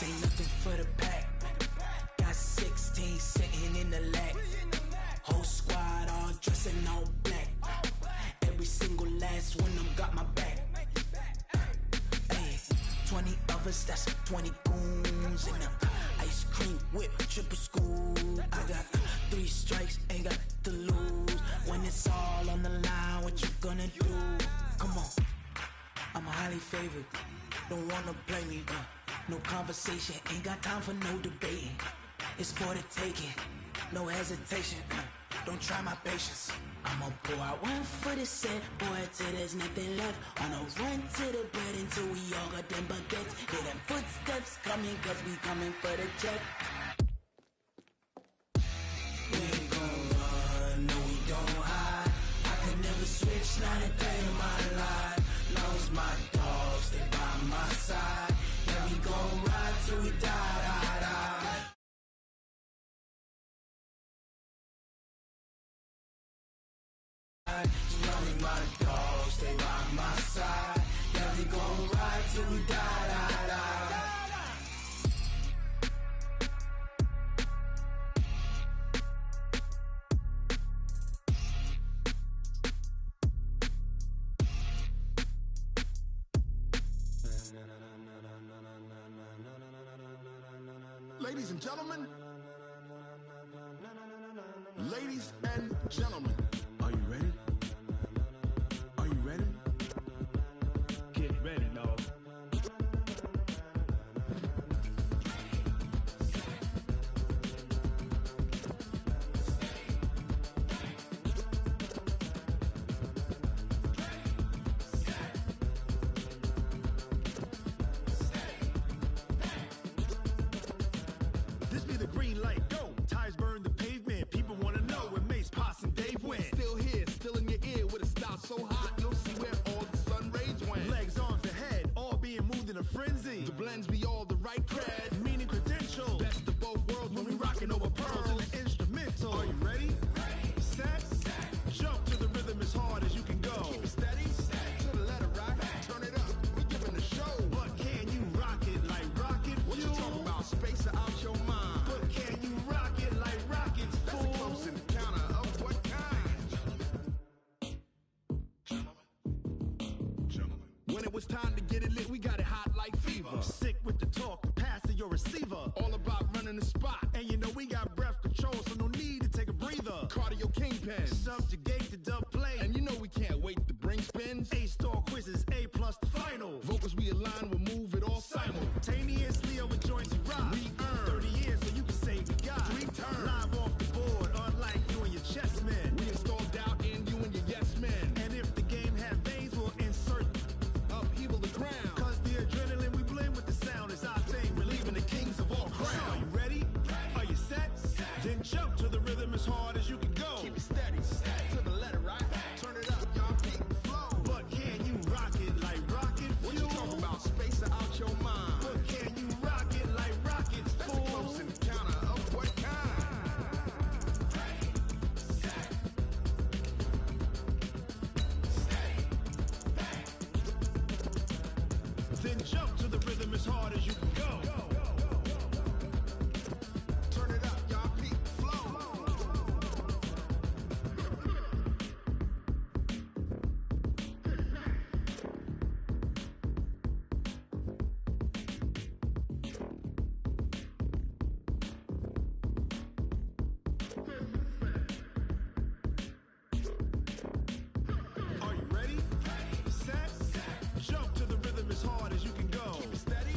This ain't nothing for the pack. Got 16 sitting in the lag. Whole squad all dressing all black. Every single last one of them got my back. Hey, 20 of us, that's 20 goons in them. Ice cream whip, triple school. I got 3 strikes, ain't got to lose. When it's all on the line, what you gonna do? Come on, I'm highly favored. Don't wanna play me, no conversation, ain't got time for no debating. It's for the taking, no hesitation. Don't try my patience. I'ma pour out one for the set, boy, till there's nothing left. On a run to the bread until we all got them baguettes. Hear them footsteps coming, cause we coming for the check. We ain't gon' run, no we don't hide. I could never switch, not a day in my life. Long as my dogs, they by my side. Yeah, we gon' ride till we die, die, die. As long as my dogs, they by my side. Yeah, we gon' ride till we die, die, die. Ladies and gentlemen, ladies and gentlemen, are you ready? Are you ready? Get ready, y'all. This be the green light, go. Tires burn the pavement. People want to know where Mace, Pops, and Dave went. Still here, still in your ear with a style so hot, you'll see where all the sun rays went. Legs, arms, and head, all being moved in a frenzy. The blends be all the right cred, meaning credential. Best of both worlds when we rockin' over pearls in the instrumental. Are you ready? Set, jump to the rhythm as hard as you can go. Keep it steady, to the letter rock, turn it up, we giving the show. But can you rock it like rocket fuel? What you talking about, space out your mind? But can you rock it like rockets, fool? That's a close encounter of what kind? Gentlemen. When it was time to get it lit, we got it hot like fever. Sick with the talk, pass to your receiver. All about running the spot. And you know we got breath control, so no need to take a breather. Cardio kingpin, subjugate the dub play. And you know we can't wait to bring spins. A-star quizzes, A+ the final. Vocals we align, we'll move it all simultaneously over joints we rock. We earn 30 years, so you can say we got 3 turns. Live off the board, unlike you and your chess men. We install doubt in you and your yes men. And if the game had veins, we'll insert upheaval the ground. Cause the adrenaline we blend with the sound is our thing, relieving the kings of all crowns. So are you ready? Are you set? Then jump to the rhythm as hard as you can go. Keep it steady, to the letter right. Turn it up, y'all beat the flow. But can you rock it like rocket fuel? What you talking about, space out your mind? But can you rock it like rockets, fool? That's a close encounter of what kind? Then jump to the rhythm as hard as you can go. Turn it up, y'all beat the flow. Are you ready? Set, jump to the rhythm as hard as you can go. Keep it steady,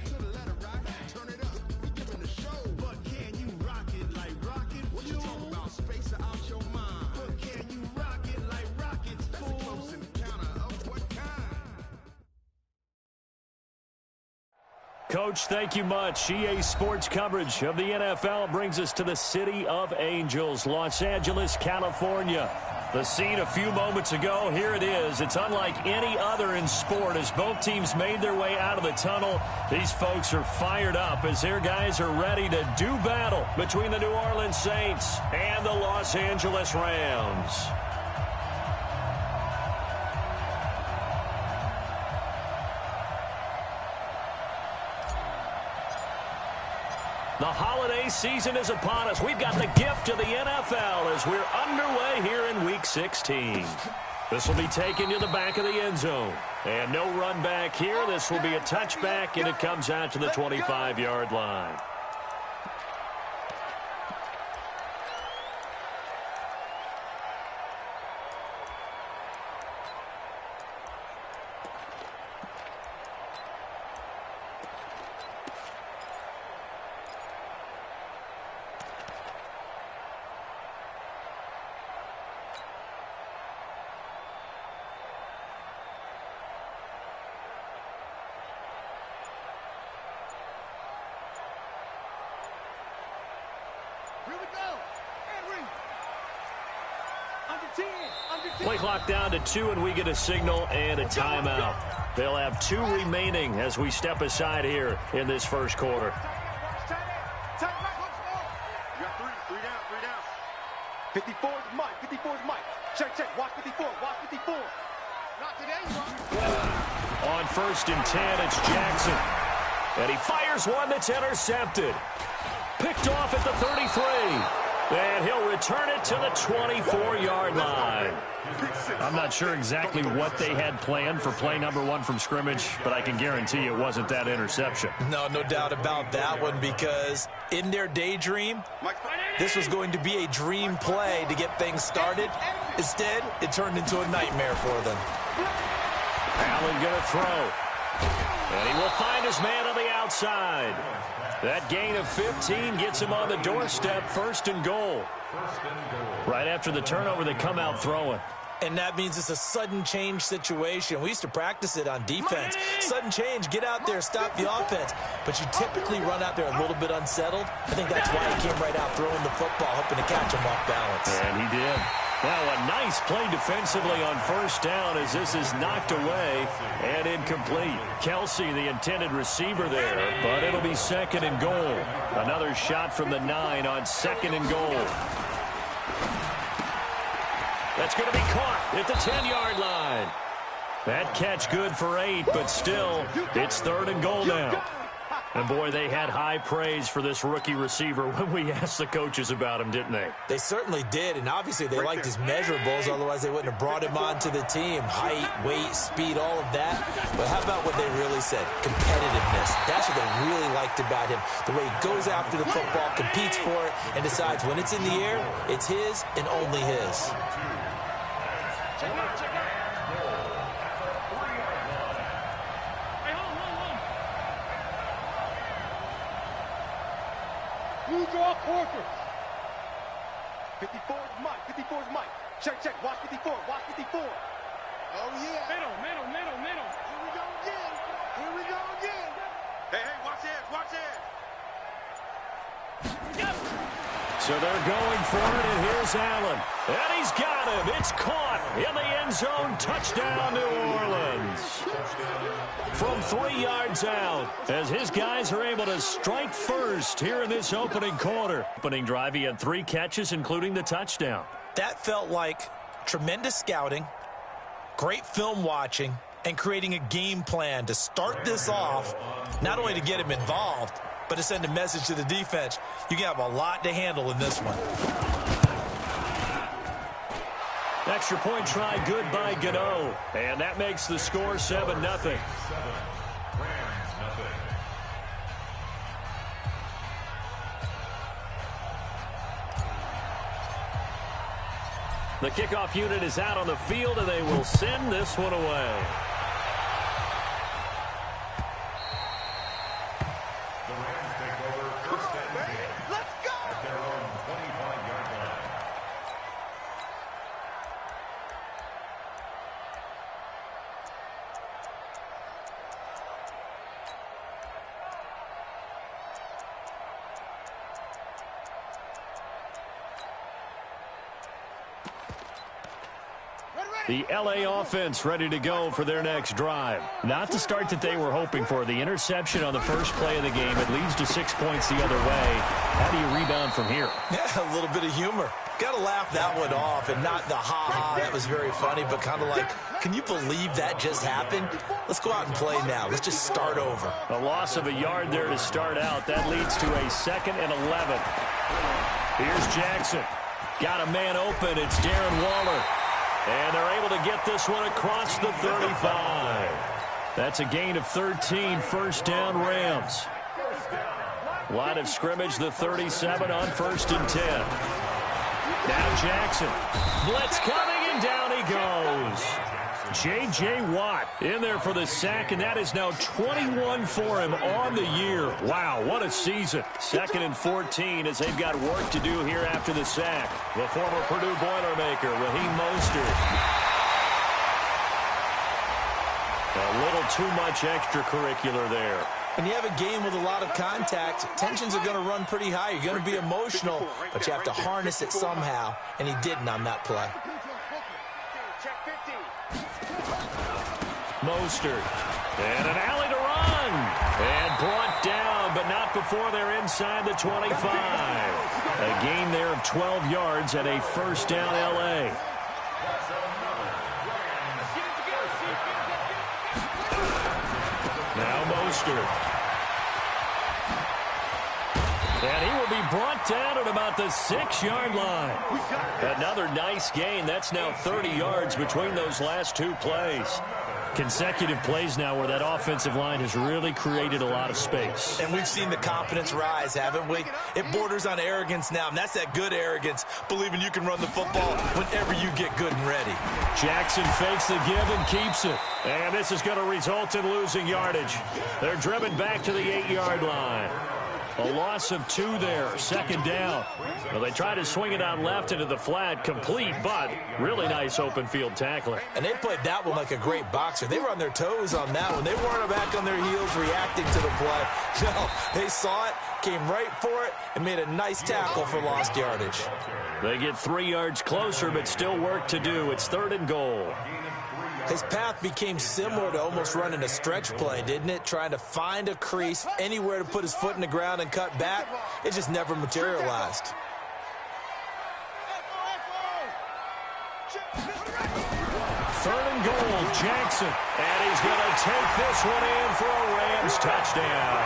to the letter rock. Turn it up, we giving the show. But can you rock it like rocket fuel? What you talking about, space out your mind? But can you rock it like rockets, fool? That's a close encounter of what kind? Coach, thank you much. EA Sports coverage of the NFL brings us to the City of Angels, Los Angeles, California. The scene a few moments ago, here it is. It's unlike any other in sport as both teams made their way out of the tunnel. These folks are fired up as their guys are ready to do battle between the New Orleans Saints and the Los Angeles Rams. The holiday season is upon us. We've got the gift of the NFL as we're underway here in Week 16. This will be taken to the back of the end zone. And no run back here. This will be a touchback, and it comes out to the 25-yard line. Play clock down to 2, and we get a signal and a timeout. They'll have 2 remaining as we step aside here in this first quarter. You got 3 down. 54 is Mike. 54 is Mike. Check. Watch 54. Not today, bro. On 1st and 10, it's Jackson. And he fires one that's intercepted. Picked off at the 33. And he'll return it to the 24-yard line. I'm not sure exactly what they had planned for play number 1 from scrimmage, but I can guarantee it wasn't that interception. No doubt about that one, because in their daydream, this was going to be a dream play to get things started. Instead, it turned into a nightmare for them. Allen going to throw. And he will find his man on the outside. That gain of 15 gets him on the doorstep, 1st and goal. Right after the turnover, they come out throwing. And that means it's a sudden change situation. We used to practice it on defense. Sudden change, get out there, stop the offense. But you typically run out there a little bit unsettled. I think that's why he came right out throwing the football, hoping to catch him off balance. And he did. Now a nice play defensively on 1st down as this is knocked away and incomplete. Kelsey, the intended receiver there, but it'll be 2nd and goal. Another shot from the 9 on 2nd and goal. That's going to be caught at the 10-yard line. That catch good for 8, but still, it's 3rd and goal now. And, boy, they had high praise for this rookie receiver when we asked the coaches about him, didn't they? They certainly did, and obviously they liked his measurables. Otherwise, they wouldn't have brought him onto the team. Height, weight, speed, all of that. But how about what they really said? Competitiveness. That's what they really liked about him. The way he goes after the football, competes for it, and decides when it's in the air, it's his and only his. Blue draw quarters. 54 is Mike. 54 is Mike. Check. Watch 54. Oh, yeah. Middle. Here we go again. Hey, watch this. Yep. So they're going for it, and here's Allen. And he's got him. It's caught in the end zone. Touchdown, New Orleans. From 3 yards out, as his guys are able to strike first here in this opening quarter. Opening drive, he had 3 catches, including the touchdown. That felt like tremendous scouting, great film watching, and creating a game plan to start this off, not only to get him involved, but to send a message to the defense. You can have a lot to handle in this one. Extra point try good by Gano. And that makes the score 7-0. The kickoff unit is out on the field, and they will send this one away. The L.A. offense ready to go for their next drive. Not the start that they were hoping for. The interception on the first play of the game. It leads to 6 points the other way. How do you rebound from here? Yeah, a little bit of humor. Got to laugh that one off, and not the ha-ha, that was very funny, but kind of like, can you believe that just happened? Let's go out and play now. Let's just start over. A loss of a yard there to start out. That leads to a 2nd and 11. Here's Jackson. Got a man open. It's Darren Waller. And they're able to get this one across the 35. That's a gain of 13, first down Rams. Line of scrimmage, the 37 on 1st and 10. Now Jackson. Blitz coming, and down he goes. J.J. Watt in there for the sack, and that is now 21 for him on the year. Wow, what a season. 2nd and 14 as they've got work to do here after the sack. The former Purdue Boilermaker, Raheem Mostert. A little too much extracurricular there. When you have a game with a lot of contact, tensions are going to run pretty high. You're going to be emotional, but you have to harness it somehow, and he didn't on that play. Mostert. And an alley to run. And brought down, but not before they're inside the 25. A gain there of 12 yards at a first down L.A. Now Mostert. And he will be brought down at about the 6-yard line. Another nice gain. That's now 30 yards between those last two plays. Consecutive plays now where that offensive line has really created a lot of space. And we've seen the confidence rise, haven't we? It borders on arrogance now, and that's that good arrogance, believing you can run the football whenever you get good and ready. Jackson fakes the give and keeps it. And this is going to result in losing yardage. They're driven back to the 8-yard line. A loss of 2 there, 2nd down. Well, they try to swing it out left into the flat, complete, but really nice open field tackling. And they played that one like a great boxer. They were on their toes on that one. They weren't back on their heels reacting to the play. No, they saw it, came right for it, and made a nice tackle for lost yardage. They get 3 yards closer, but still work to do. It's 3rd and goal. His path became similar to almost running a stretch play, didn't it? Trying to find a crease, anywhere to put his foot in the ground and cut back. It just never materialized. 3rd and goal, Jackson. And he's going to take this one in for a Rams touchdown.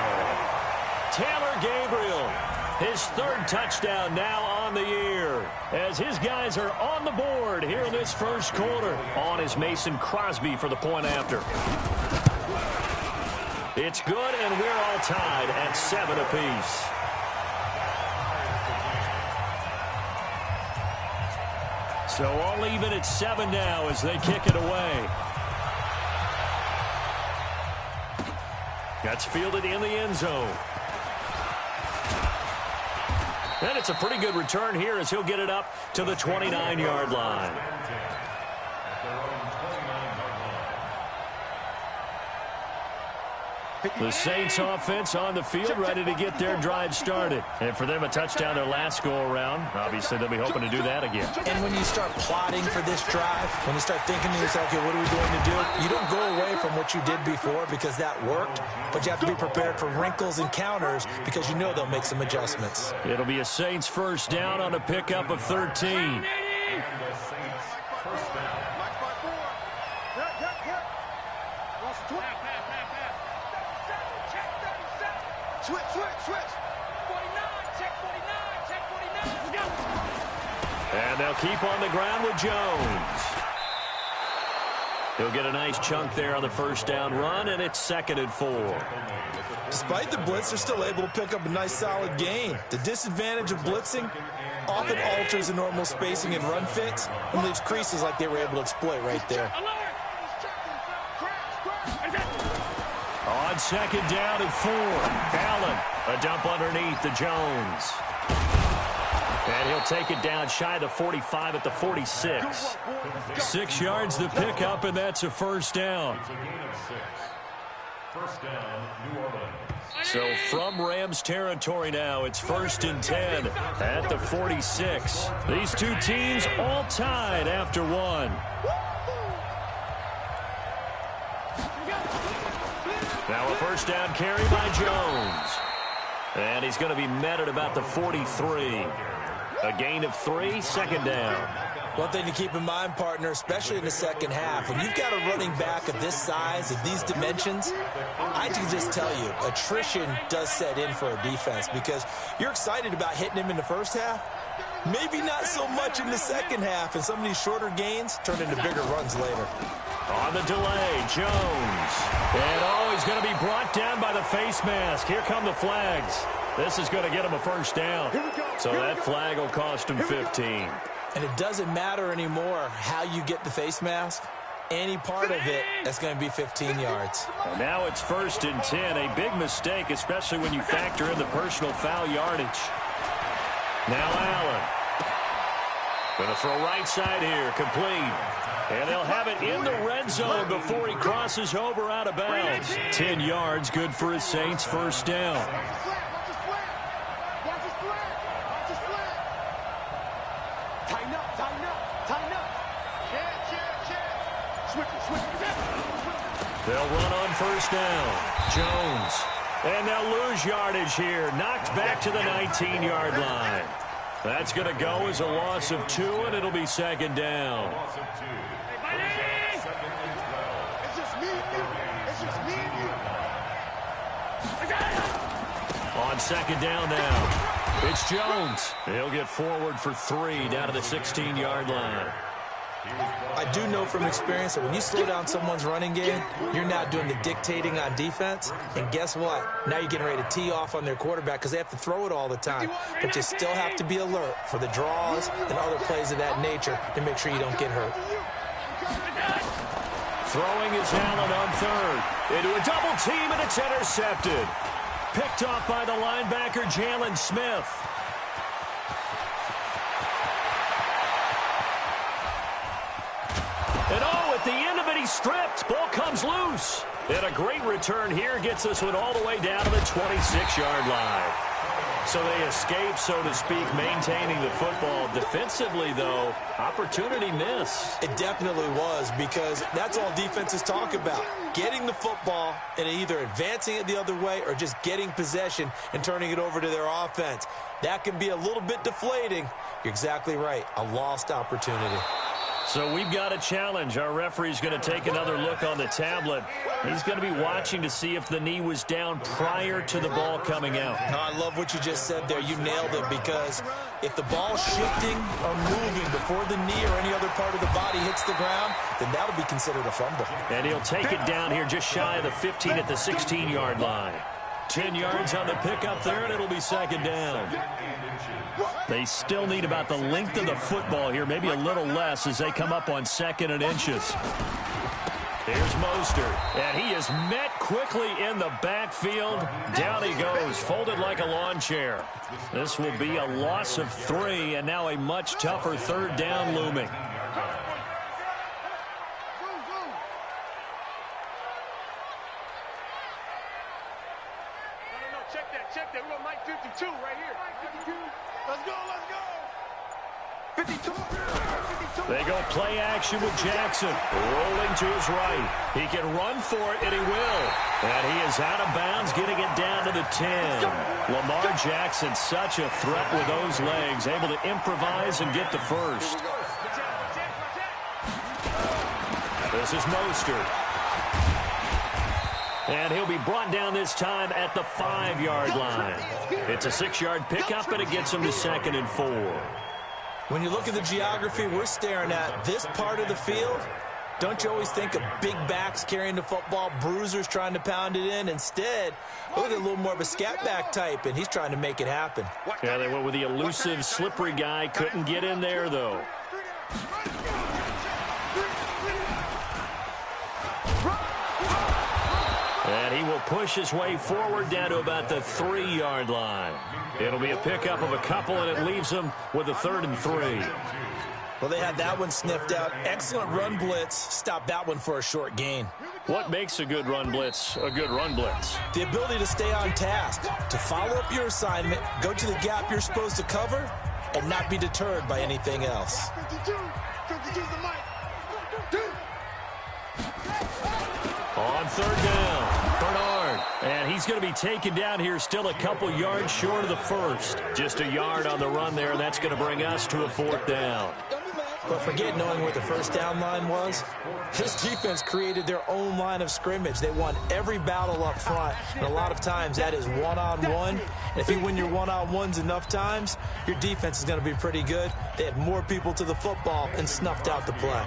Taylor Gabriel, his 3rd touchdown now on the year, as his guys are on the board here in this first quarter. On is Mason Crosby for the point after. It's good, and we're all tied at 7 apiece. So all even at 7 now as they kick it away. That's fielded in the end zone. And it's a pretty good return here as he'll get it up to the 29-yard line. The Saints offense on the field, ready to get their drive started. And for them, a touchdown their last go-around. Obviously, they'll be hoping to do that again. And when you start plotting for this drive, when you start thinking to yourself, okay, what are we going to do? You don't go away from what you did before because that worked, but you have to be prepared for wrinkles and counters because you know they'll make some adjustments. It'll be a Saints first down on a pickup of 13. Switch. 49, check 49. And they'll keep on the ground with Jones. He'll get a nice chunk there on the first down run, and it's 2nd and 4. Despite the blitz, they're still able to pick up a nice solid gain. The disadvantage of blitzing often alters the normal spacing and run fits and leaves creases like they were able to exploit right there. On 2nd down and 4, Allen, a dump underneath to Jones. And he'll take it down shy of the 45 at the 46. 6 yards the pickup, and that's a first down. So from Rams territory now, it's 1st and 10 at the 46. These two teams all tied after one. Now a first down carry by Jones. And he's going to be met at about the 43. A gain of 3, second down. One thing to keep in mind, partner, especially in the second half, when you've got a running back of this size, of these dimensions, I can just tell you, attrition does set in for a defense because you're excited about hitting him in the first half. Maybe not so much in the second half, and some of these shorter gains turn into bigger runs later. On the delay, Jones. And he's going to be brought down by the face mask. Here come the flags. This is going to get him a first down. So that flag will cost him 15. And it doesn't matter anymore how you get the face mask. Any part of it, that's going to be 15 yards. And now it's 1st and 10. A big mistake, especially when you factor in the personal foul yardage. Now Allen. Going to throw right side here, complete. And they'll have it in the red zone before he crosses over out of bounds. 10 yards, good for his Saints, first down. They'll run on first down. Jones. And they'll lose yardage here. Knocked back to the 19-yard line. That's going to go as a loss of 2, and it'll be second down. On second down now, it's Jones. He'll get forward for 3 down to the 16-yard line. I do know from experience that when you slow down someone's running game, you're now doing the dictating on defense. And guess what? Now you're getting ready to tee off on their quarterback because they have to throw it all the time. But you still have to be alert for the draws and other plays of that nature to make sure you don't get hurt. Throwing is Allen on 3rd. Into a double team, and it's intercepted. Picked off by the linebacker, Jalen Smith. And at the end of it, he's stripped. Ball comes loose. And a great return here gets this one all the way down to the 26-yard line. So they escape, so to speak, maintaining the football. Defensively, though, opportunity miss. It definitely was, because that's all defenses talk about. Getting the football and either advancing it the other way or just getting possession and turning it over to their offense. That can be a little bit deflating. You're exactly right. A lost opportunity. So we've got a challenge. Our referee's going to take another look on the tablet. He's going to be watching to see if the knee was down prior to the ball coming out. I love what you just said there. You nailed it, because if the ball's shifting or moving before the knee or any other part of the body hits the ground, then that'll be considered a fumble. And he'll take it down here just shy of the 15 at the 16-yard line. 10 yards on the pickup there, and it'll be second down. They still need about the length of the football here, maybe a little less as they come up on 2nd and inches. Here's Mostert, and he is met quickly in the backfield. Down he goes, folded like a lawn chair. This will be a loss of 3, and now a much tougher 3rd down looming. Check that. We're on Mike 52 right here. 52. Let's go. 52. They go play action with Jackson. Rolling to his right. He can run for it, and he will. And he is out of bounds, getting it down to the 10. Lamar Jackson, such a threat with those legs, able to improvise and get the first. This is Mostert. And he'll be brought down this time at the 5-yard line. It's a 6-yard pickup, and it gets him to 2nd and 4. When you look at the geography we're staring at, this part of the field, don't you always think of big backs carrying the football, bruisers trying to pound it in? Instead, look at a little more of a scat back type, and he's trying to make it happen. Yeah, they went with the elusive, slippery guy. Couldn't get in there, though. And he will push his way forward down to about the 3-yard line. It'll be a pickup of a couple, and it leaves them with a 3rd and 3. Well, they had that one sniffed out. Excellent run blitz. Stopped that one for a short gain. What makes a good run blitz a good run blitz? The ability to stay on task, to follow up your assignment, go to the gap you're supposed to cover, and not be deterred by anything else. 52's the mic. On 3rd down, Bernard. And he's he's going to be taken down here, still a couple yards short of the first. Just a yard on the run there, and that's going to bring us to a 4th down. But forget knowing where the first down line was. This defense created their own line of scrimmage. They won every battle up front, and a lot of times that is one-on-one. And if you win your one-on-ones enough times, your defense is going to be pretty good. They had more people to the football and snuffed out the play.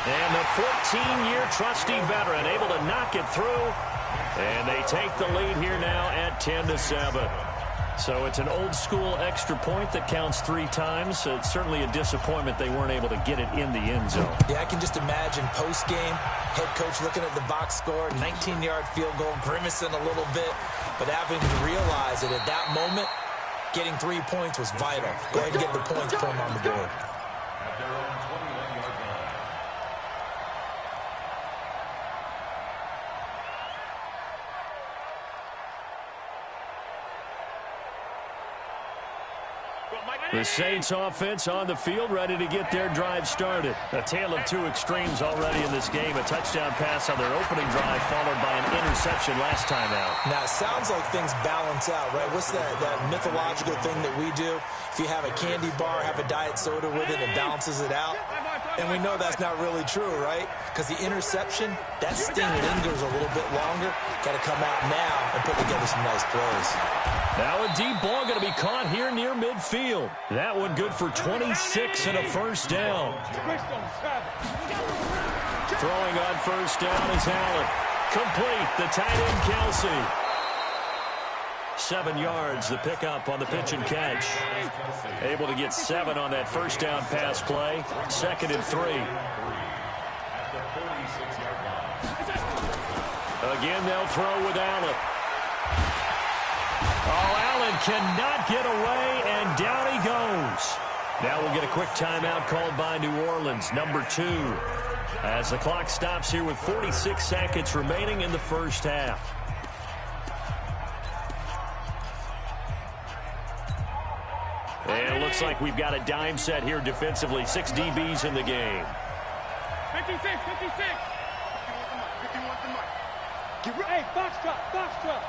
And the 14-year trusty veteran able to knock it through. And they take the lead here now at 10-7. So it's an old-school extra point that counts 3 times. It's certainly a disappointment they weren't able to get it in the end zone. Yeah, I can just imagine post-game, head coach looking at the box score, 19-yard field goal, grimacing a little bit, but having to realize that at that moment, getting 3 points was vital. Go ahead and get the points, put them on the board. The Saints offense on the field, ready to get their drive started. A tale of 2 extremes already in this game. A touchdown pass on their opening drive, followed by an interception last time out. Now, it sounds like things balance out, right? What's that mythological thing that we do? If you have a candy bar, have a diet soda with it, it balances it out. And we know that's not really true, right? Because the interception, that sting lingers a little bit longer. Got to come out now and put together some nice plays. Now a deep ball going to be caught here near midfield. That one good for 26 and a first down. Throwing on first down is Allen. Complete, the tight end Kelsey. 7 yards, the pickup on the pitch and catch. Able to get 7 on that first down pass play. 2nd and 3. Again, they'll throw with Allen. Oh, Allen cannot get away, and down he goes. Now we'll get a quick timeout called by New Orleans, number 2. As the clock stops here with 46 seconds remaining in the first half. And it looks like we've got a dime set here defensively. 6 DBs in the game. 56, 56. 51 to Mike. Hey, box drop, box drop.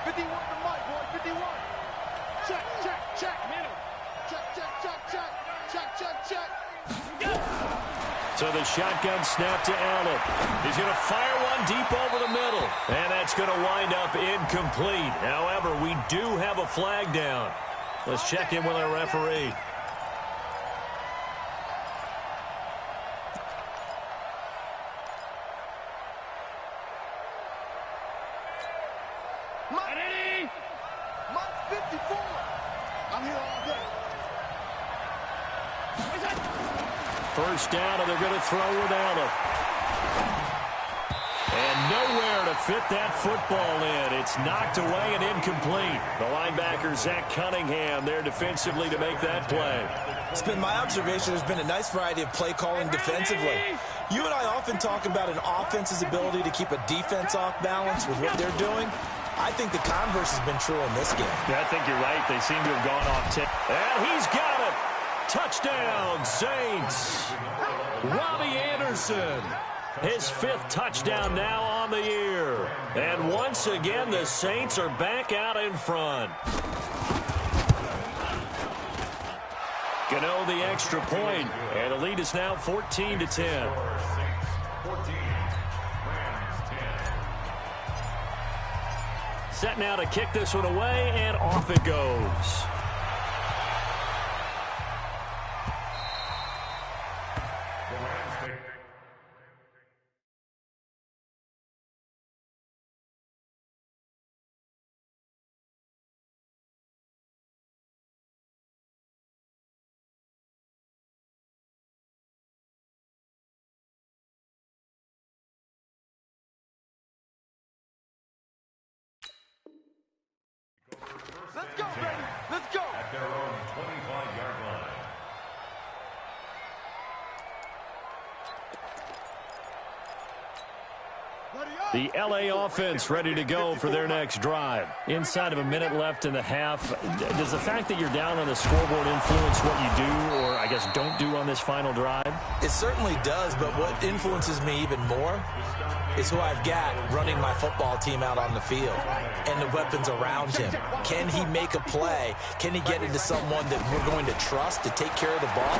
51 to Mike, boy, 51. Check, check, check. Middle. Check, check, check, check. Check, check, check. So the shotgun snap to Allen. He's going to fire one deep over the middle. And that's going to wind up incomplete. However, we do have a flag down. Let's check in with our referee. Mike 54. I'm here all day. First down, and they're going to throw with Allen. And nowhere to fit that football in. It's knocked away and incomplete. The linebacker, Zach Cunningham, there defensively to make that play. It's been my observation there's been a nice variety of play calling defensively. You and I often talk about an offense's ability to keep a defense off balance with what they're doing. I think the converse has been true in this game. Yeah, I think you're right. They seem to have gone off tip. And he's got it. Touchdown, Saints. Robbie Anderson. His 5th touchdown now on the year. And once again, the Saints are back out in front. Gano the extra point, and the lead is now 14-10. Set now to kick this one away, and off it goes. Let's go, baby. Let's The LA offense ready to go for their next drive. Inside of a minute left in the half, does the fact that you're down on the scoreboard influence what you do, or I guess don't do on this final drive? It certainly does, but what influences me even more is who I've got running my football team out on the field and the weapons around him. Can he make a play? Can he get into someone that we're going to trust to take care of the ball?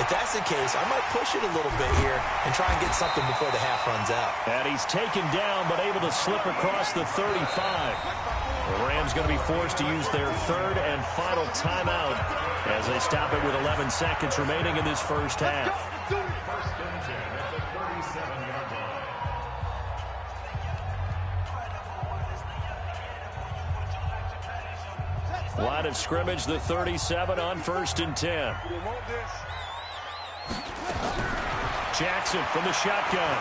If that's the case, I might push it a little bit here and try and get something before the half runs out. And he's taken down but able to slip across the 35. The Rams going to be forced to use their third and final timeout as they stop it with 11 seconds remaining in this first half. Line of scrimmage, the 37 on 1st and 10. Jackson from the shotgun.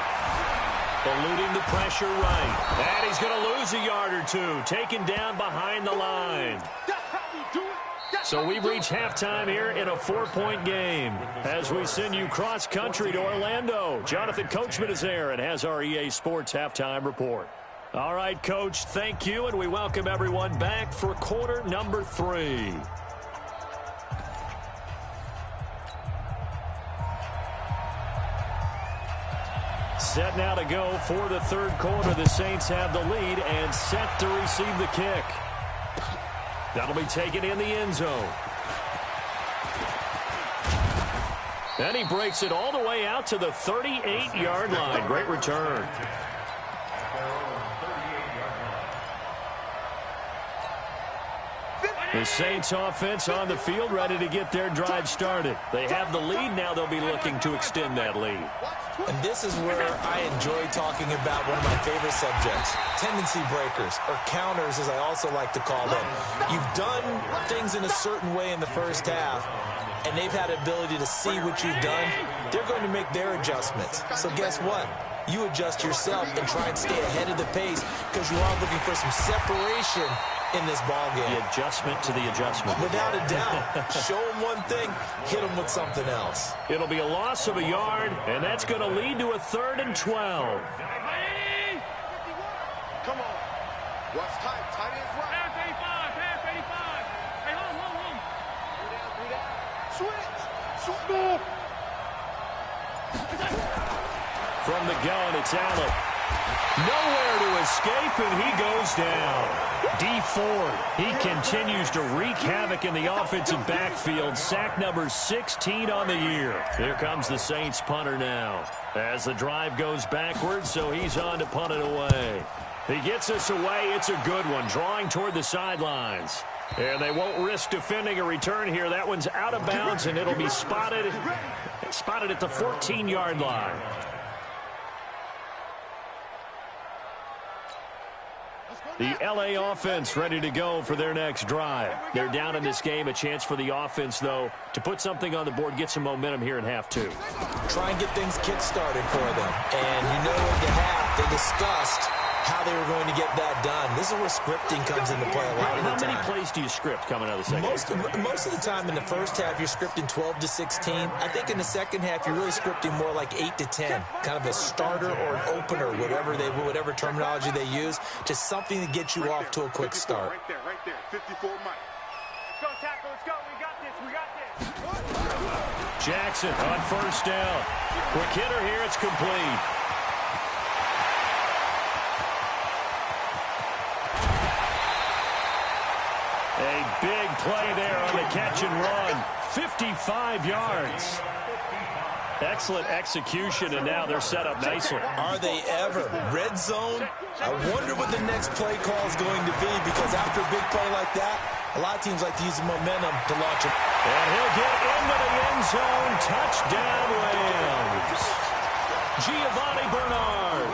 Eluding the pressure right. And he's going to lose a yard or two. Taken down behind the line. So we've reached halftime here in a 4-point game. As we send you cross-country to Orlando, Jonathan Coachman is there and has our EA Sports halftime report. All right, Coach, thank you, and we welcome everyone back for quarter number 3. Set now to go for the third quarter. The Saints have the lead and set to receive the kick. That'll be taken in the end zone. And he breaks it all the way out to the 38-yard line. Great return. The Saints offense on the field ready to get their drive started. They have the lead. Now they'll be looking to extend that lead. And this is where I enjoy talking about one of my favorite subjects, tendency breakers, or counters as I also like to call them. You've done things in a certain way in the first half, and they've had the ability to see what you've done. They're going to make their adjustments. So guess what? You adjust yourself and try and stay ahead of the pace because you are looking for some separation in this ball game. The adjustment to the adjustment. Without a doubt. Show them one thing, hit them with something else. It'll be a loss of a yard, and that's going to lead to a 3rd and 12. Come on. What's tight? Tight is right. Pass 85. Pass 85. Hey, home. 3 down. Switch. From the gun, it's Allen. Nowhere to escape, and he goes down. D Ford, he continues to wreak havoc in the offensive backfield. Sack number 16 on the year. Here comes the Saints punter now. As the drive goes backwards, so he's on to punt it away. He gets us away. It's a good one, drawing toward the sidelines. And they won't risk defending a return here. That one's out of bounds, and it'll be spotted at the 14-yard line. The LA offense ready to go for their next drive. They're down in this game. A chance for the offense, though, to put something on the board, get some momentum here in half 2. Try and get things kick-started for them. And you know at the half, they discussed how they were going to get that done. This is where scripting comes into play a lot of the time. How many plays do you script coming out of the second half? Most of the time in the first half, you're scripting 12 to 16. I think in the second half, you're really scripting more like 8 to 10. Kind of a starter or an opener, whatever terminology they use. Just something to get you off to a quick start. Right there. 54 Mike. Let's go, tackle. Let's go. We got this. Jackson on 1st down. Quick hitter here. It's complete. A big play there on the catch and run. 55 yards. Excellent execution, and now they're set up nicely. Are they ever? Red zone? I wonder what the next play call is going to be, because after a big play like that, a lot of teams like to use the momentum to launch it. And he'll get into the end zone. Touchdown, Rams. Giovanni Bernard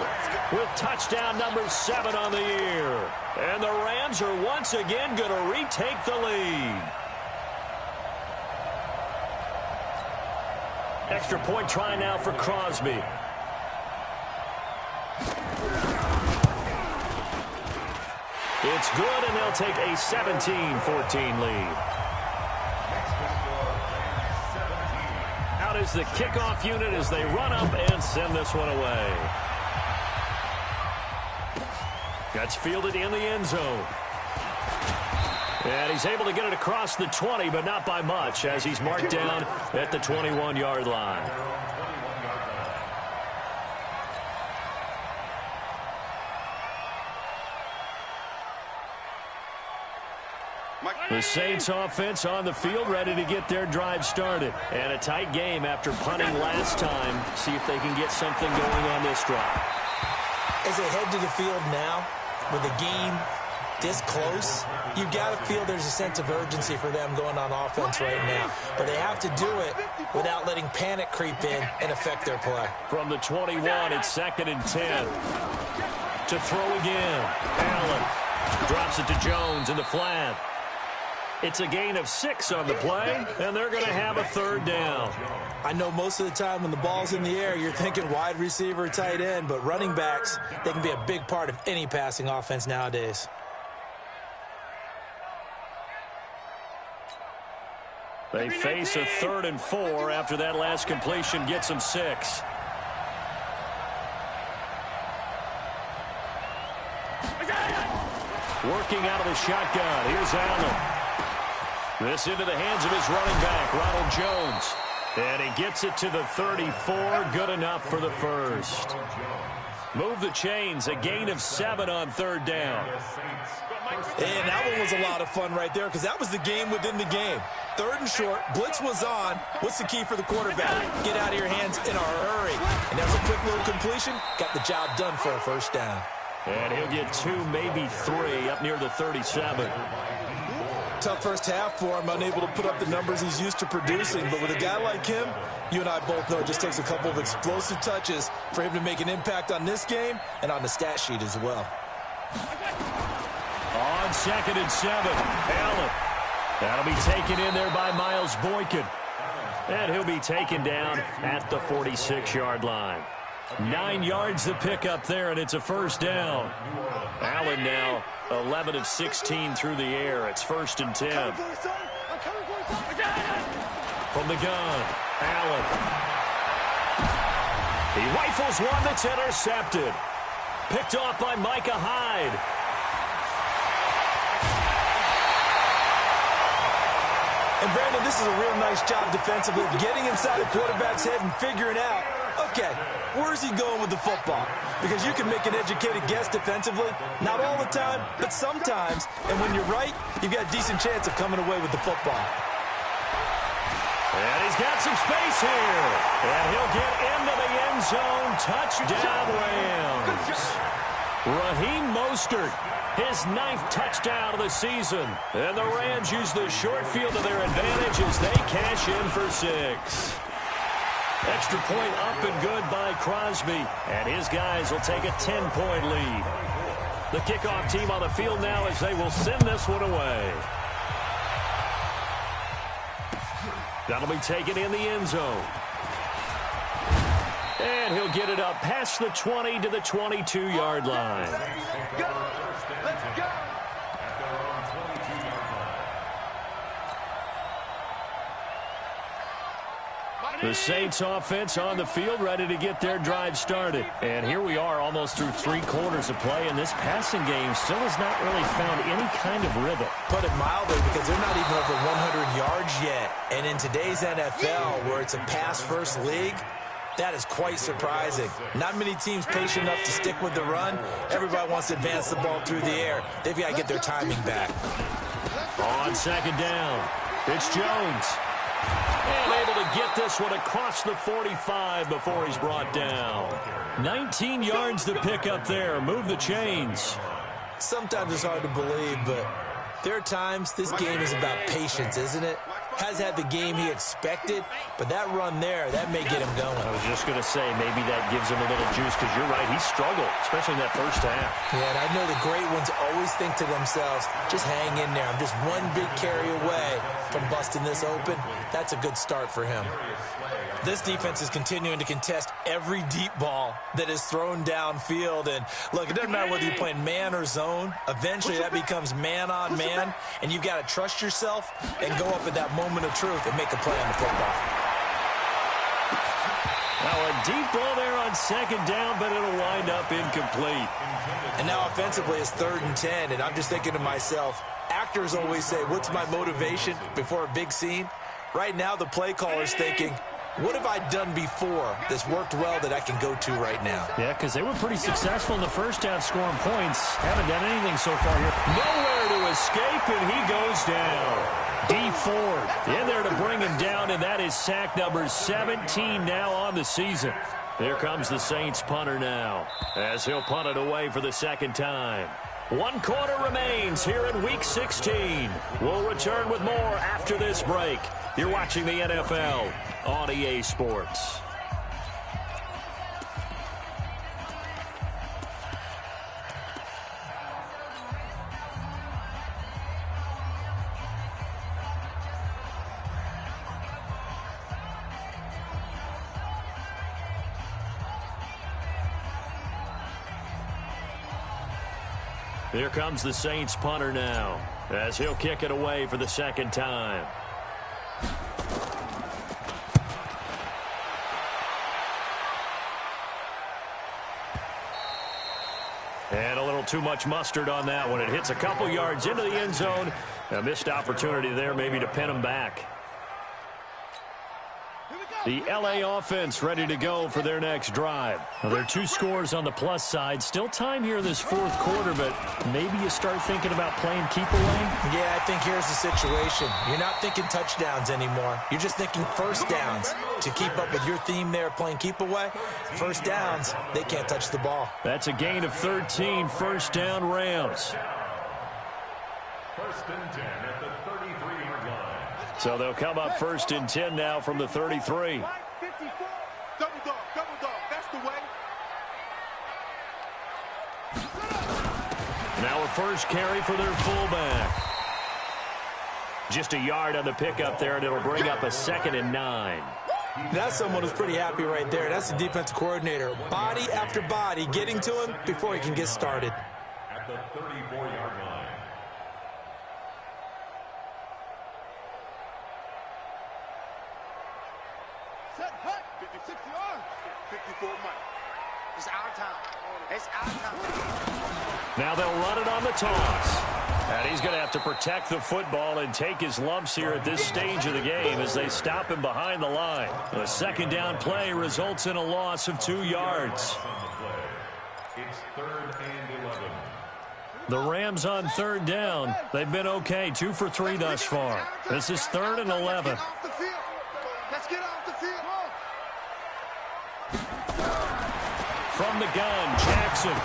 with touchdown number 7 on the year. And the Rams are once again going to retake the lead. Extra point try now for Crosby. It's good, and they'll take a 17-14 lead. Out is the kickoff unit as they run up and send this one away. That's fielded in the end zone. And he's able to get it across the 20, but not by much, as he's marked down at the 21-yard line. The Saints offense on the field, ready to get their drive started. And a tight game after punting last time. See if they can get something going on this drive. As they head to the field now, with the game this close, you've got to feel there's a sense of urgency for them going on offense right now. But they have to do it without letting panic creep in and affect their play. From the 21, it's 2nd and 10. To throw again. Allen drops it to Jones in the flat. It's a gain of 6 on the play, and they're going to have a 3rd down. I know most of the time when the ball's in the air, you're thinking wide receiver, tight end, but running backs, they can be a big part of any passing offense nowadays. They face a 3rd and 4 after that last completion gets them 6. Working out of the shotgun. Here's Allen. This into the hands of his running back, Ronald Jones. And he gets it to the 34. Good enough for the first. Move the chains. A gain of 7 on 3rd down. And that one was a lot of fun right there because that was the game within the game. 3rd and short. Blitz was on. What's the key for the quarterback? Get out of your hands in a hurry. And that was a quick little completion. Got the job done for a 1st down. And he'll get 2, maybe 3 up near the 37. Tough first half for him, unable to put up the numbers he's used to producing. But with a guy like him, you and I both know it just takes a couple of explosive touches for him to make an impact on this game and on the stat sheet as well. On 2nd and 7, Allen. That'll be taken in there by Miles Boykin. And he'll be taken down at the 46-yard line. 9 yards to pick up there, and it's a 1st down. Allen now 11 of 16 through the air. It's 1st and 10. From the gun, Allen. He rifles one that's intercepted. Picked off by Micah Hyde. And Brandon, this is a real nice job defensively of getting inside the quarterback's head and figuring out, okay, where's he going with the football? Because you can make an educated guess defensively, not all the time, but sometimes. And when you're right, you've got a decent chance of coming away with the football. And he's got some space here. And he'll get into the end zone. Touchdown, Rams. Raheem Mostert, his 9th touchdown of the season. And the Rams use the short field to their advantage as they cash in for 6. Extra point up and good by Crosby. And his guys will take a 10-point lead. The kickoff team on the field now as they will send this one away. That'll be taken in the end zone. And he'll get it up past the 20 to the 22-yard line. Let's go! Let's go! The Saints offense on the field, ready to get their drive started. And here we are almost through 3 quarters of play, and this passing game still has not really found any kind of rhythm. Put it mildly, because they're not even over 100 yards yet. And in today's NFL, where it's a pass-first league, that is quite surprising. Not many teams patient enough to stick with the run. Everybody wants to advance the ball through the air. They've got to get their timing back. On 2nd down, it's Jones. And able to get this one across the 45 before he's brought down. 19 yards to pick up there. Move the chains. Sometimes it's hard to believe, but there are times this game is about patience, isn't it? Has had the game he expected, but that run there, that may get him going. I was just going to say, maybe that gives him a little juice, because you're right, he struggled, especially in that first half. Yeah, and I know the great ones always think to themselves, just hang in there. I'm just one big carry away from busting this open. That's a good start for him. This defense is continuing to contest every deep ball that is thrown downfield. And look, it doesn't matter whether you're playing man or zone. Eventually, that becomes man on man, and you've got to trust yourself and go up at that moment of truth and make a play on the football. Now a deep ball there on second down, but it'll wind up incomplete. And now offensively it's 3rd and 10, and I'm just thinking to myself, actors always say, what's my motivation before a big scene? Right now the play caller's thinking, what have I done before that's worked well that I can go to right now? Yeah, because they were pretty successful in the first half scoring points. Haven't done anything so far here. Nowhere to escape, and he goes down. D Ford in there to bring him down, and that is sack number 17 now on the season. Here comes the Saints punter now, as he'll punt it away for the second time. 1 quarter remains here in Week 16. We'll return with more after this break. You're watching the NFL on EA Sports. Here comes the Saints punter now, as he'll kick it away for the second time. And a little too much mustard on that one. It hits a couple yards into the end zone. A missed opportunity there maybe to pin him back. The LA offense ready to go for their next drive. Now, there are 2 scores on the plus side. Still time here in this 4th quarter, but maybe you start thinking about playing keep away? Yeah, I think here's the situation. You're not thinking touchdowns anymore. You're just thinking first downs. To keep up with your theme there, playing keep away, first downs, they can't touch the ball. That's a gain of 13, first down Rams. 1st and 10 at the 33-yard line. So they'll come up 1st and 10 now from the 33. 54. Double dog, that's the way. Now a first carry for their fullback. Just a yard on the pickup there, and it'll bring up a 2nd and 9. That's someone who's pretty happy right there. That's the defensive coordinator. Body after body getting to him before he can get started. At the 34-yard line. Set, hut, 56 yards. 54 Mike. It's our time. It's our time. Now they'll run it on the toss. And he's going to have to protect the football and take his lumps here at this stage of the game as they stop him behind the line. A 2nd down play results in a loss of 2 yards. It's 3rd and 11. The Rams on 3rd down. They've been okay, 2 for 3 thus far. This is 3rd and 11. Let's get off the field. From the gun, Jackson.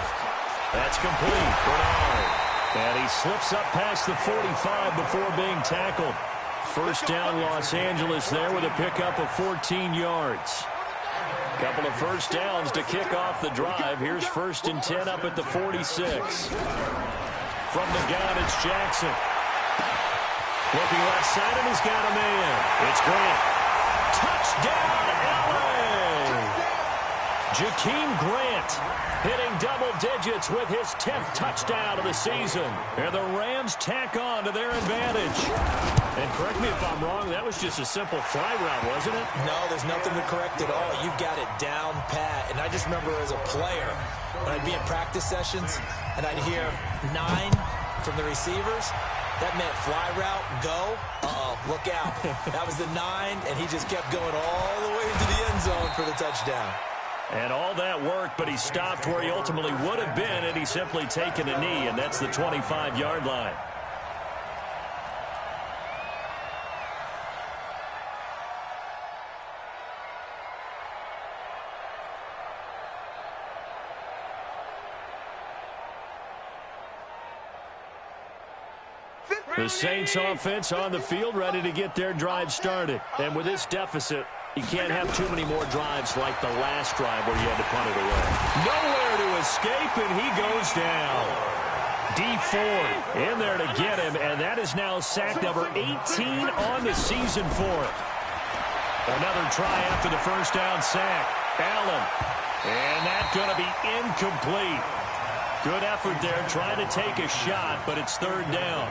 That's complete. Bernard. And he slips up past the 45 before being tackled. First down, Los Angeles there with a pickup of 14 yards. Couple of first downs to kick off the drive. Here's 1st and 10 up at the 46. From the gun, it's Jackson. Looking left side, and he's got a man. It's Grant. Touchdown, LA! Jakeem Grant hitting double digits with his 10th touchdown of the season. And the Rams tack on to their advantage. And correct me if I'm wrong, that was just a simple fly route, wasn't it? No, there's nothing to correct at all. You've got it down pat. And I just remember as a player, when I'd be in practice sessions, and I'd hear 9 from the receivers, that meant fly route, go, look out. That was the 9, and he just kept going all the way into the end zone for the touchdown. And all that worked, but he stopped where he ultimately would have been, and he's simply taken a knee, and that's the 25-yard line. The Saints offense on the field ready to get their drive started. And with this deficit, you can't have too many more drives like the last drive where you had to punt it away. Nowhere to escape, and he goes down. D Ford in there to get him, and that is now sack number 18 on the season for him. Another try after the first down sack. Allen. And that's going to be incomplete. Good effort there trying to take a shot, but it's 3rd down.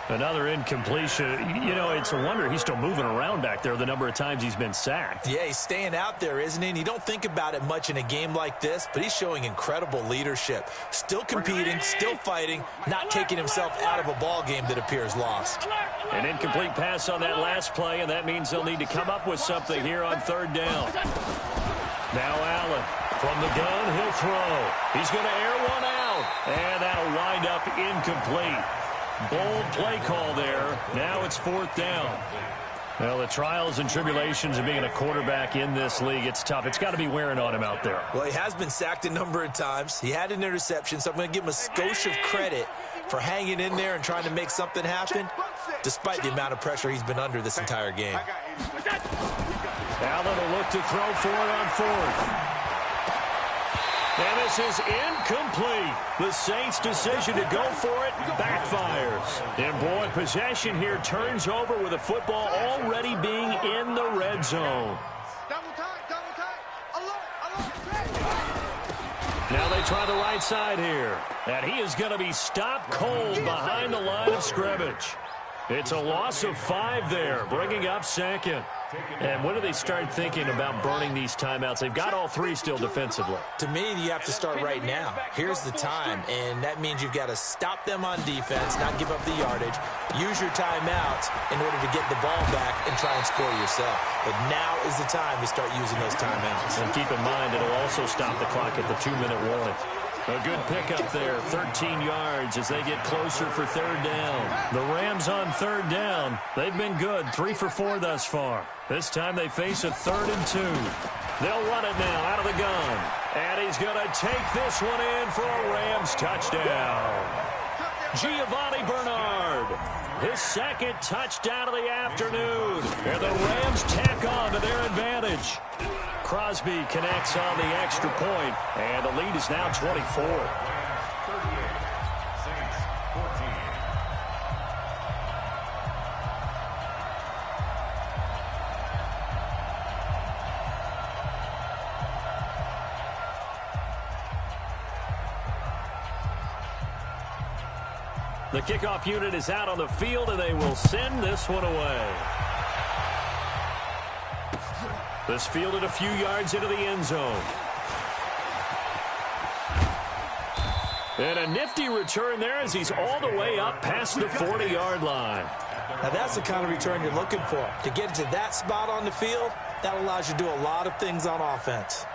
Another incompletion. You know, it's a wonder he's still moving around back there the number of times he's been sacked. Yeah, he's staying out there, isn't he? And you don't think about it much in a game like this, but he's showing incredible leadership. Still competing, still fighting, not taking himself out of a ball game that appears lost. An incomplete pass on that last play, and that means they'll need to come up with something here on third down. Now Allen from the gun, he'll throw. He's going to air one out, and that'll wind up incomplete. Bold play call there. Now it's fourth down. Well, the trials and tribulations of being a quarterback in this league, it's tough. It's got to be wearing on him out there. Well, he has been sacked a number of times. He had an interception, so I'm going to give him a skosh of credit for hanging in there and trying to make something happen, despite the amount of pressure he's been under this entire game. Allen will look to throw for it on fourth. And this is incomplete. The Saints' decision to go for it backfires. And boy, possession here turns over with the football already being in the red zone. Now they try the right side here. And he is going to be stopped cold behind the line of scrimmage. It's a loss of 5 there, bringing up second. And when do they start thinking about burning these timeouts? They've got all 3 still defensively. To me, you have to start right now. Here's the time, and that means you've got to stop them on defense, not give up the yardage, use your timeouts in order to get the ball back and try and score yourself. But now is the time to start using those timeouts. And keep in mind, it'll also stop the clock at the 2-minute warning. A good pickup there, 13 yards as they get closer for third down. The Rams on third down. They've been good, 3 for 4 thus far. This time they face a 3rd and 2. They'll run it now out of the gun. And he's going to take this one in for a Rams touchdown. Giovanni Bernard, his 2nd touchdown of the afternoon. And the Rams tack on to their advantage. Crosby connects on the extra point, and the lead is now 24. The kickoff unit is out on the field, and they will send this one away. This fielded a few yards into the end zone. And a nifty return there as he's all the way up past the 40-yard line. Now that's the kind of return you're looking for. To get to that spot on the field, that allows you to do a lot of things on offense.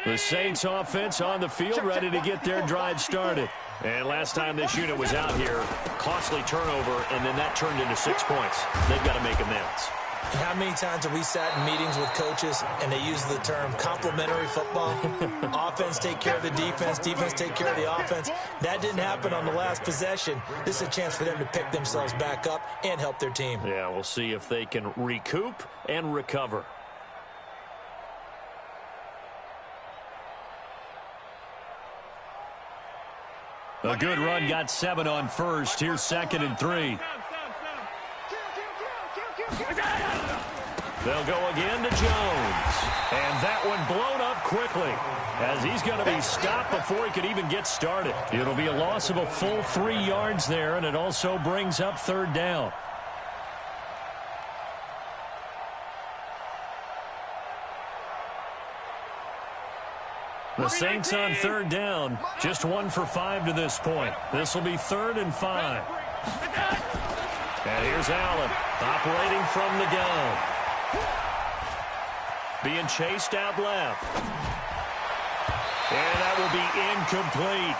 The Saints offense on the field, ready to get their drive started. And last time this unit was out here, costly turnover, and then that turned into 6 points. They've got to make amends. And how many times have we sat in meetings with coaches and they use the term complementary football? Offense take care of the defense, defense take care of the offense. That didn't happen on the last possession. This is a chance for them to pick themselves back up and help their team. Yeah, we'll see if they can recoup and recover. A good run, got 7 on first. Here's 2nd and 3. They'll go again to Jones. And that one blown up quickly as he's going to be stopped before he could even get started. It'll be a loss of a full 3 yards there, and it also brings up third down. The Saints on third down, just 1 for 5 to this point. This will be 3rd and 5. And here's Allen, operating from the gun. Being chased out left. And that will be incomplete.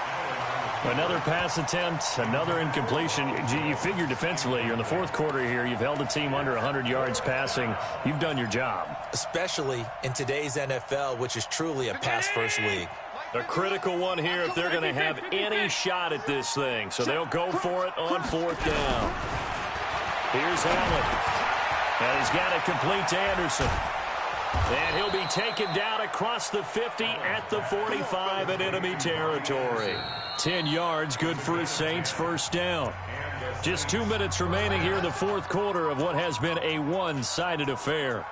Another pass attempt, another incompletion. You figure defensively, you're in the 4th quarter here. You've held the team under 100 yards passing. You've done your job. Especially in today's NFL, which is truly a pass-first league. A critical one here if they're going to have any shot at this thing. So they'll go for it on 4th down. Here's Allen. And he's got it complete to Anderson. And he'll be taken down across the 50 at the 45 in enemy territory. 10 yards, good for his Saints, first down. Just 2 minutes remaining here in the fourth quarter of what has been a one-sided affair.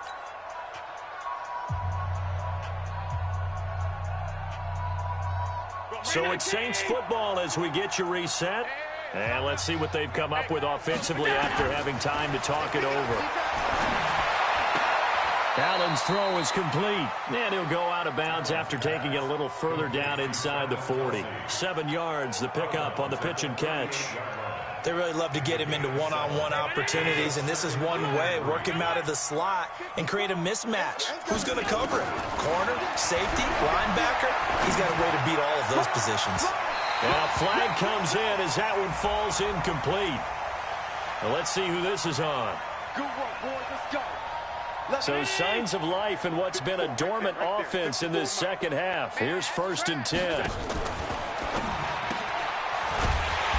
So it's Saints football as we get you reset. And let's see what they've come up with offensively after having time to talk it over. Allen's throw is complete, and he'll go out of bounds after taking it a little further down inside the 40. 7 yards, the pickup on the pitch and catch. They really love to get him into one-on-one opportunities, and this is one way. Work him out of the slot and create a mismatch. Who's going to cover him? Corner, safety, linebacker? He's got a way to beat all of those positions. Well, flag comes in as that one falls incomplete. Well, let's see who this is on. Good work, boys. Let's go. So signs of life in what's been a dormant offense in this second half. Here's 1st and 10.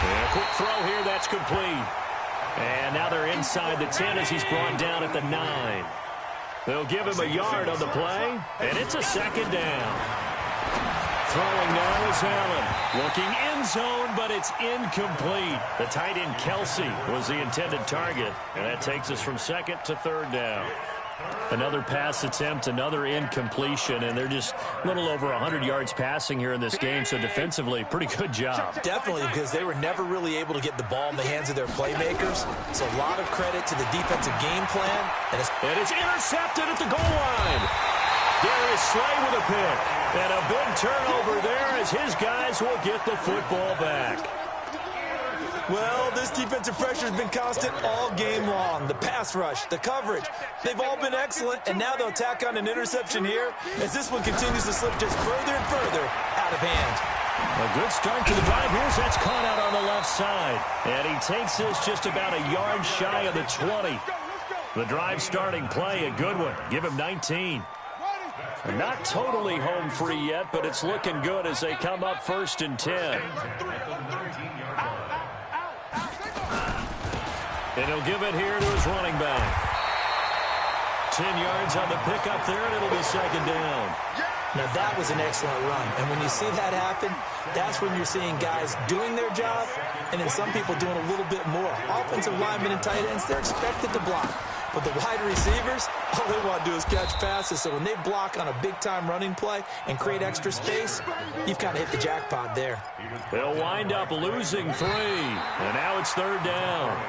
And a quick throw here, that's complete. And now they're inside the 10 as he's brought down at the 9. They'll give him a yard on the play, and it's a second down. Throwing now is Allen. Looking end zone, but it's incomplete. The tight end Kelsey was the intended target, and that takes us from 2nd to 3rd down. Another pass attempt, another incompletion, and they're just a little over 100 yards passing here in this game, so defensively, pretty good job. Definitely, because they were never really able to get the ball in the hands of their playmakers. So a lot of credit to the defensive game plan. And it's intercepted at the goal line. Darius Slay with a pick. And a big turnover there as his guys will get the football back. Well, this defensive pressure has been constant all game long. The pass rush, the coverage, they've all been excellent, and now they'll tack on an interception here as this one continues to slip just further and further out of hand. A good start to the drive. Here's that's caught out on the left side. And he takes this just about a yard shy of the 20. The drive starting play, a good one. Give him 19. Not totally home free yet, but it's looking good as they come up 1st and 10. And he'll give it here to his running back. 10 yards on the pickup there, and it'll be 2nd down. Now, that was an excellent run. And when you see that happen, that's when you're seeing guys doing their job and then some people doing a little bit more. Offensive linemen and tight ends, they're expected to block. But the wide receivers, all they want to do is catch passes. So when they block on a big-time running play and create extra space, you've kind of hit the jackpot there. They'll wind up losing 3. And now it's 3rd down.